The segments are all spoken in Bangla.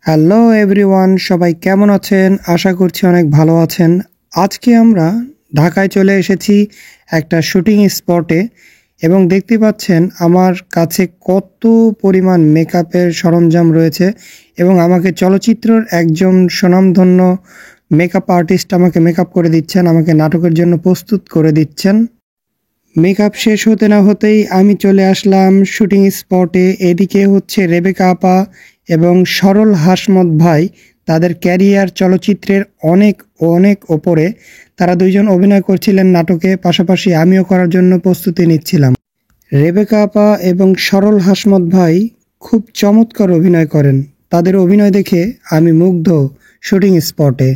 হ্যালো এভরিওয়ান, সবাই কেমন আছেন? আশা করছি অনেক ভালো আছেন। আজকে আমরা ঢাকায় চলে এসেছি একটা শুটিং স্পটে এবং দেখতে পাচ্ছেন আমার কাছে কত পরিমাণ মেকআপের সরঞ্জাম রয়েছে এবং আমাকে চলচ্চিত্রের একজন স্বনামধন্য মেকআপ আর্টিস্ট আমাকে মেকআপ করে দিচ্ছেন, আমাকে নাটকের জন্য প্রস্তুত করে দিচ্ছেন। মেকআপ শেষ হতে না হতেই আমি চলে আসলাম শুটিং স্পটে। এদিকে হচ্ছে রেবেকা আপা এবং সরল হাসমত ভাই, তাদের ক্যারিয়ার চলচ্চিত্রের অনেক অনেক ওপরে। তারা দুইজন অভিনয় করছিলেন নাটকে, পাশাপাশি আমিও করার জন্য প্রস্তুতি নিচ্ছিলাম। রেবেকা আপা এবং সরল হাসমত ভাই খুব চমৎকার অভিনয় করেন। তাদের অভিনয় দেখে আমি মুগ্ধ শুটিং স্পটে।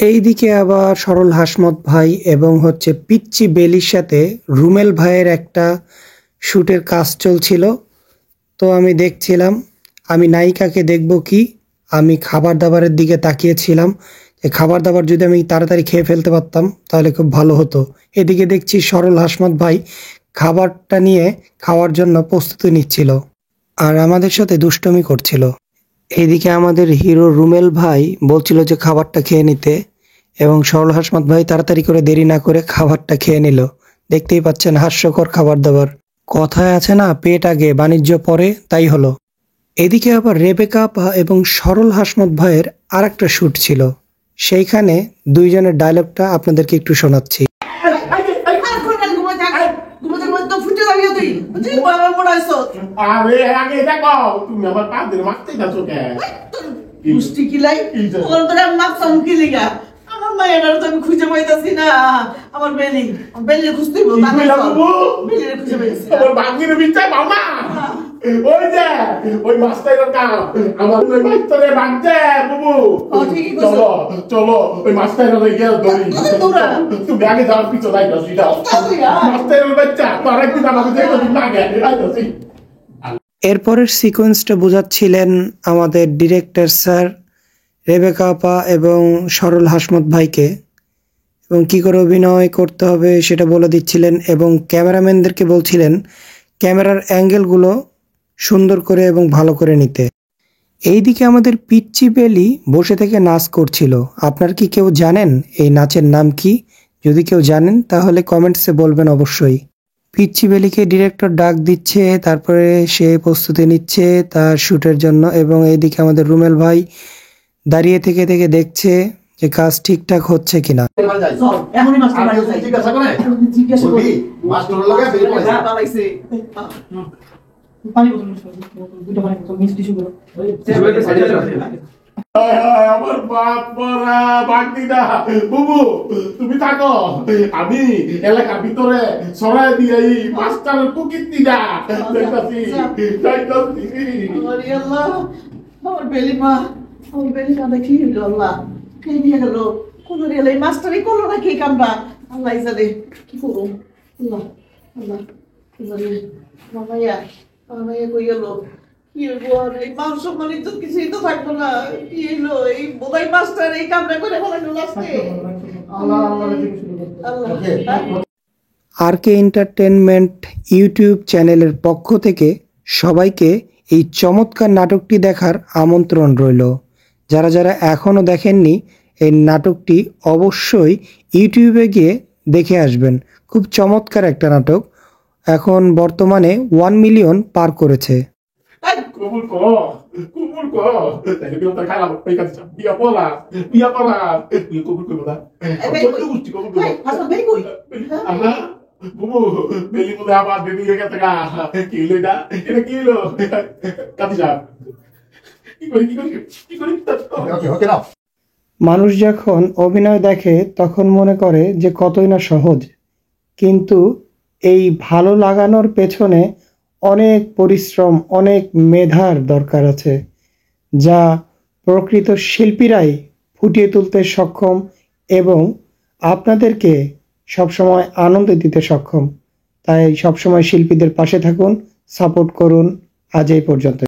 এইদিকে আবার সরল হাসমত ভাই এবং হচ্ছে পিচ্চি বেলির সাথে রুমেল ভাইয়ের একটা শ্যুটের কাজ চলছিল। তো আমি দেখছিলাম, আমি নায়িকাকে দেখব কি, আমি খাবার দাবারের দিকে তাকিয়েছিলাম যে খাবার দাবার যদি আমি তাড়াতাড়ি খেয়ে ফেলতে পারতাম তাহলে খুব ভালো হতো। এদিকে দেখছি সরল হাসমত ভাই খাবারটা নিয়ে খাওয়ার জন্য প্রস্তুতি নিচ্ছিল আর আমাদের সাথে দুষ্টুমি করছিল। এইদিকে আমাদের হিরো রুমেল ভাই বলছিল যে খাবারটা খেয়ে নিতে, এবং সরল হাসমত ভাই তাড়াতাড়ি করে দেরি না করে খাবারটা খেয়ে নিল। দেখতেই পাচ্ছেন হাস্যকর খাবার দাবার। কথায় আছে না, পেট আগে বাণিজ্য পরে, তাই হলো। এদিকে আবার রেবেকা আপা এবং সরল হাসমত ভাইয়ের আর একটা শ্যুট ছিল। সেইখানে দুইজনের ডায়লগটা আপনাদেরকে একটু শোনাচ্ছি। আমি খুঁজে পাইতাছি না আমার বেলি বেলি খুঁজতে খুঁজে পাইতাছি আমার বাঙ্গির বিচ্ছা মামা ওই যে ওই মাস্টারের কাম আমার ওই মাস্টারে বাঁধতে বুবু চলো চলো ওই মাস্টারের গিয়ে ধরি তুমি আগে যাওয়ার পিছু যাইতাছি যাও মাস্টারের বাচ্চা তোরা কি আমাকে দেখো না গে আইতাছি। এরপরের সিকোয়েন্সটা বোঝাচ্ছিলেন আমাদের ডিরেক্টর স্যার রেবেকা আপা এবং সরল হাসমত ভাইকে, এবং কী করে অভিনয় করতে হবে সেটা বলে দিচ্ছিলেন এবং ক্যামেরাম্যানদেরকে বলছিলেন ক্যামেরার অ্যাঙ্গেলগুলো সুন্দর করে এবং ভালো করে নিতে। এইদিকে আমাদের পিচ্চি বেলি বসে থেকে নাচ করছিল। আপনার কি কেউ জানেন এই নাচের নাম কি? যদি কেউ জানেন তাহলে কমেন্টসে বলবেন অবশ্যই। পিচ্চি বেলিকে ডিরেক্টর ডাক দিচ্ছে, তারপরে সে প্রস্তুতি নিচ্ছে তার শ্যুটের জন্য, এবং এইদিকে আমাদের রুমেল ভাই দাঁড়িয়ে থেকে থেকে দেখছে যে কাজ ঠিকঠাক হচ্ছে কিনা। আমার বাপ মরা বাগদিদা বুবু তুমি থাকো, আমি এলাকার ভিতরে সরাই দিয়ে এই মাস্টারের কুকির যা যাইতাছি যাইতাছি। আমার বেলি মা আমার বেলি কাঁদা কি হইল আল্লাহ, কে নিয়ে গেল? কোন রেল এই মাস্টারই করলো নাকি এই কামটা? আল্লাহ জানে কি করবো। আল্লাহ আল্লাহ মামাইয়া মামাইয়া কই গেল? কি হইব আর এই মান সম্মান ইজ্জত কিছুই তো থাকবো না। কি হইলো এই বোধাই মাস্টার এই কামটা করে ফেলাইলো লাস্টে। আল্লাহ আল্লাহ। আর কে এন্টারটেনমেন্ট ইউটিউব চ্যানেলের পক্ষ থেকে সবাইকে এই চমৎকার নাটকটি দেখার আমন্ত্রণ রইল। যারা যারা এখনও দেখেননি এই নাটকটি অবশ্যই ইউটিউবে গিয়ে দেখে আসবেন। খুব চমৎকার একটা নাটক, এখন বর্তমানে 1 মিলিয়ন পার করেছে। বুবু বেলি মধ্যে আবার বেবি হয়ে গেছে গা কি হইলো এটা এটা কি হইলো কাটি যা কি করি কি করি কি করি ওকে ওকে নাও। মানুষ যখন অভিনয় দেখে তখন মনে করে যে কতই না সহজ, কিন্তু এই ভালো লাগানোর পেছনে অনেক পরিশ্রম, অনেক মেধার দরকার আছে, যা প্রকৃত শিল্পীরাই ফুটিয়ে তুলতে সক্ষম এবং আপনাদেরকে সবসময় আনন্দ দিতে সক্ষম। তাই সবসময় শিল্পীদের পাশে থাকুন, সাপোর্ট করুন। আজ এই পর্যন্ত।